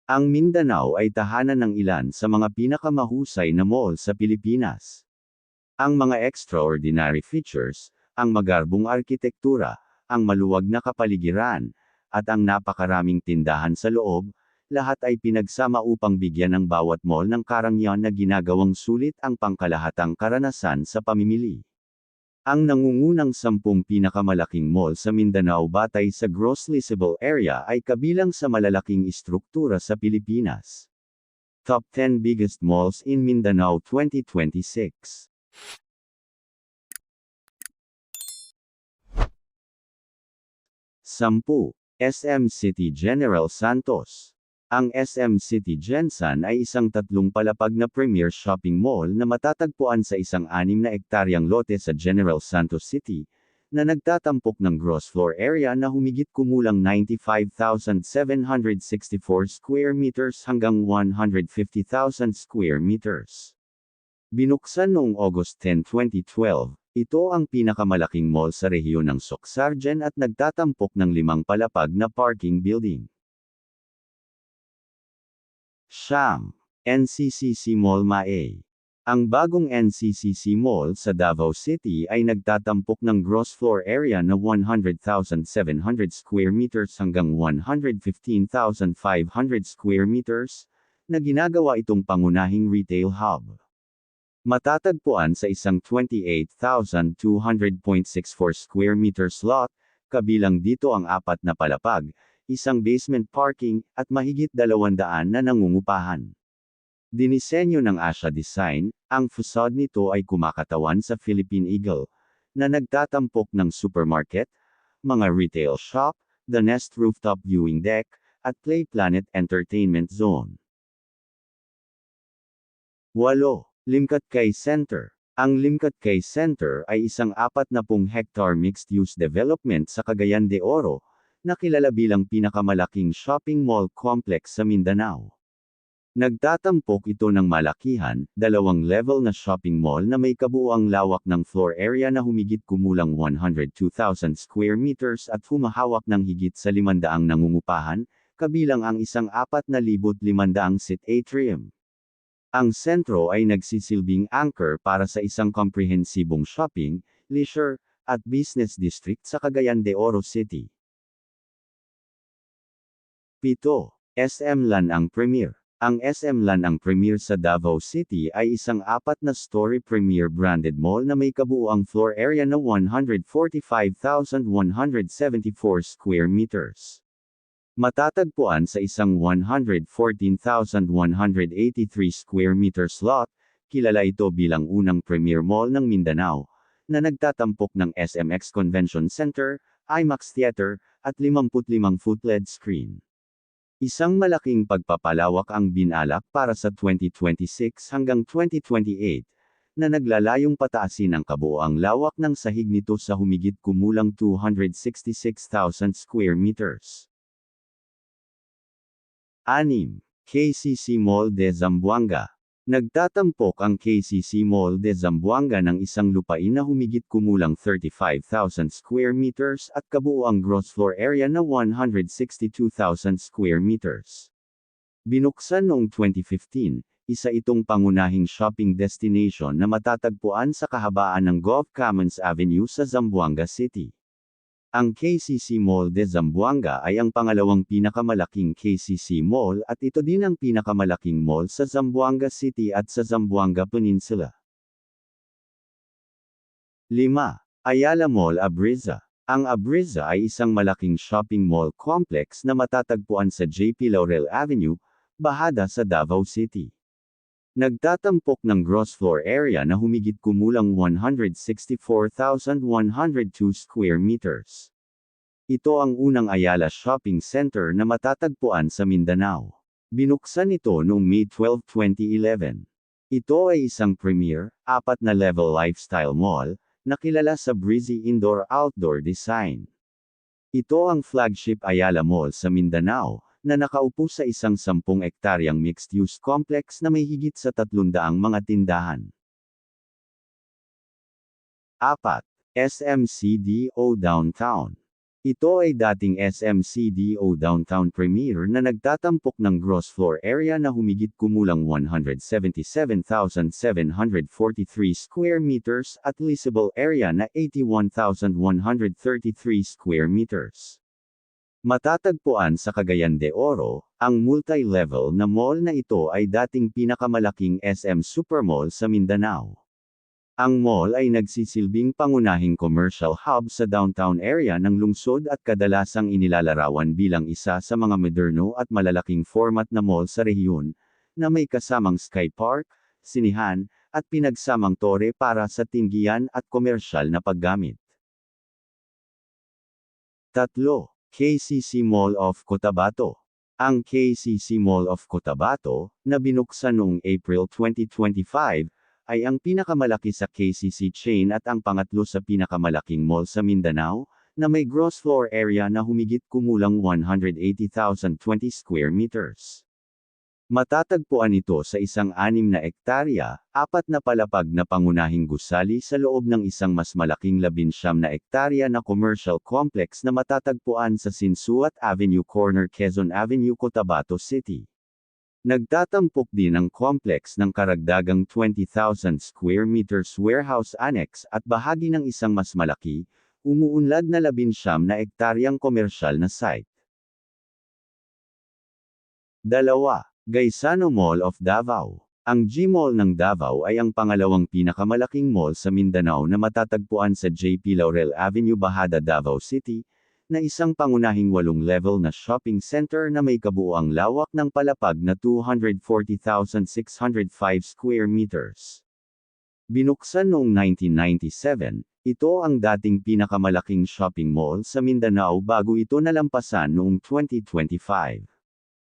Ang Mindanao ay tahanan ng ilan sa mga pinakamahusay na mall sa Pilipinas. Ang mga extraordinary features, ang magarbong arkitektura, ang maluwag na kapaligiran, at ang napakaraming tindahan sa loob, lahat ay pinagsama upang bigyan ng bawat mall ng karangyaan na ginagawang sulit ang pangkalahatang karanasan sa pamimili. Ang nangungunang 10 pinakamalaking mall sa Mindanao batay sa gross leasable area ay kabilang sa malalaking istruktura sa Pilipinas. Top 10 Biggest Malls in Mindanao 2026. 10. SM City General Santos. Ang SM City Gensan ay isang 3 palapag na premier shopping mall na matatagpuan sa isang 6 na ektaryang lote sa General Santos City, na nagtatampok ng gross floor area na humigit kumulang 95,764 square meters hanggang 150,000 square meters. Binuksan noong August 10, 2012, ito ang pinakamalaking mall sa rehiyon ng Socsargen at nagtatampok ng 5 palapag na parking building. Siyam. NCCC Mall Mae. Ang bagong NCCC Mall sa Davao City ay nagtatampok ng gross floor area na 100,700 square meters hanggang 115,500 square meters, na ginagawa itong pangunahing retail hub. Matatagpuan sa isang 28,200.64 square meters lot, kabilang dito ang 4 na palapag, isang basement parking, at mahigit 200 na nangungupahan. Dinisenyo ng Asia Design, ang facade nito ay kumakatawan sa Philippine Eagle, na nagtatampok ng supermarket, mga retail shop, The Nest rooftop viewing deck, at Play Planet Entertainment Zone. 8. Limcat Cay Center. Ang Limcat Cay Center ay isang 40 hectare mixed-use development sa Cagayan de Oro, na kilala bilang pinakamalaking shopping mall complex sa Mindanao. Nagtatampok ito ng malakihan, 2-level na shopping mall na may kabuuang lawak ng floor area na humigit kumulang 102,000 square meters at humahawak ng higit sa 500 nangungupahan, kabilang ang isang 4,500 seat atrium. Ang sentro ay nagsisilbing anchor para sa isang komprehensibong shopping, leisure, at business district sa Cagayan de Oro City. 7. SM Lanang Premier. Ang SM Lanang Premier sa Davao City ay isang 4-na-story premier branded mall na may kabuuang floor area na 145,174 square meters. Matatagpuan sa isang 114,183 square meters lot, kilala ito bilang unang premier mall ng Mindanao, na nagtatampok ng SMX Convention Center, IMAX Theater, at 55-foot LED screen. Isang malaking pagpapalawak ang binalak para sa 2026 hanggang 2028, na naglalayong pataasin ang kabuoang lawak ng sahig nito sa humigit kumulang 266,000 square meters. 6. KCC Mall de Zamboanga. Nagtatampok ang KCC Mall de Zamboanga ng isang lupain na humigit kumulang 35,000 square meters at kabuuang gross floor area na 162,000 square meters. Binuksan noong 2015, isa itong pangunahing shopping destination na matatagpuan sa kahabaan ng Gulf Commons Avenue sa Zamboanga City. Ang KCC Mall de Zamboanga ay ang pangalawang pinakamalaking KCC Mall at ito din ang pinakamalaking mall sa Zamboanga City at sa Zamboanga Peninsula. 5. Ayala Mall Abriza. Ang Abriza ay isang malaking shopping mall complex na matatagpuan sa JP Laurel Avenue, bahada sa Davao City. Nagtatampok ng gross floor area na humigit kumulang 164,102 square meters. Ito ang unang Ayala Shopping Center na matatagpuan sa Mindanao. Binuksan ito noong May 12, 2011. Ito ay isang premier, 4-na-level lifestyle mall, na kilala sa breezy indoor-outdoor design. Ito ang flagship Ayala Mall sa Mindanao, na nakaupo sa isang 10 ektaryang mixed-use complex na may higit sa 300 mga tindahan. 4. SMCDO Downtown. Ito ay dating SM CDO Downtown Premier na nagtatampok ng gross floor area na humigit kumulang 177,743 square meters at leasable area na 81,133 square meters. Matatagpuan sa Cagayan de Oro, ang multi-level na mall na ito ay dating pinakamalaking SM Supermall sa Mindanao. Ang mall ay nagsisilbing pangunahing commercial hub sa downtown area ng lungsod at kadalasang inilalarawan bilang isa sa mga moderno at malalaking format na mall sa rehiyon, na may kasamang Sky Park, sinihan, at pinagsamang tore para sa tinggian at komersyal na paggamit. 3. KCC Mall of Cotabato. Ang KCC Mall of Cotabato, na binuksan noong April 2025, ay ang pinakamalaki sa KCC chain at ang pangatlo sa pinakamalaking mall sa Mindanao, na may gross floor area na humigit kumulang 180,020 square meters. Matatagpuan ito sa isang 6 na ektarya, 4 na palapag na pangunahing gusali sa loob ng isang mas malaking 19 na ektarya na commercial complex na matatagpuan sa Sinsuat Avenue Corner Quezon Avenue Cotabato City. Nagtatampok din ang complex ng karagdagang 20,000 square meters warehouse annex at bahagi ng isang mas malaki, umuunlad na 19 na ektaryang komersyal na site. 2. Gaisano Mall of Davao. Ang G-Mall ng Davao ay ang pangalawang pinakamalaking mall sa Mindanao na matatagpuan sa JP Laurel Avenue Bajada, Davao City, na isang pangunahing 8-level na shopping center na may kabuuang lawak ng palapag na 240,605 square meters. Binuksan noong 1997, ito ang dating pinakamalaking shopping mall sa Mindanao bago ito nalampasan noong 2025.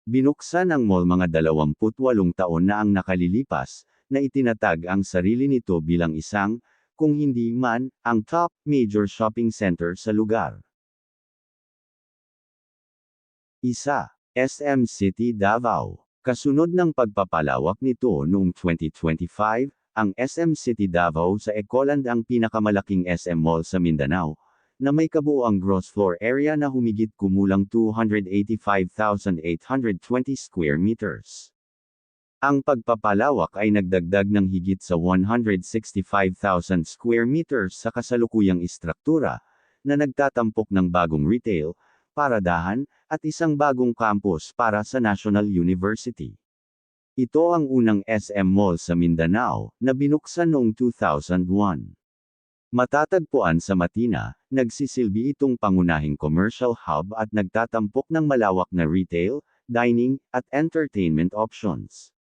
Binuksan ang mall mga 28 taon na ang nakalilipas, na itinatag ang sarili nito bilang isang, kung hindi man, ang top major shopping center sa lugar. 1. SM City Davao. Kasunod ng pagpapalawak nito noong 2025, ang SM City Davao sa Ecoland ang pinakamalaking SM mall sa Mindanao, na may kabuuang gross floor area na humigit kumulang 285,820 square meters. Ang pagpapalawak ay nagdagdag ng higit sa 165,000 square meters sa kasalukuyang istruktura, na nagtatampok ng bagong retail, paradahan, at isang bagong campus para sa National University. Ito ang unang SM Mall sa Mindanao, na binuksan noong 2001. Matatagpuan sa Matina, nagsisilbi itong pangunahing commercial hub at nagtatampok ng malawak na retail, dining, at entertainment options.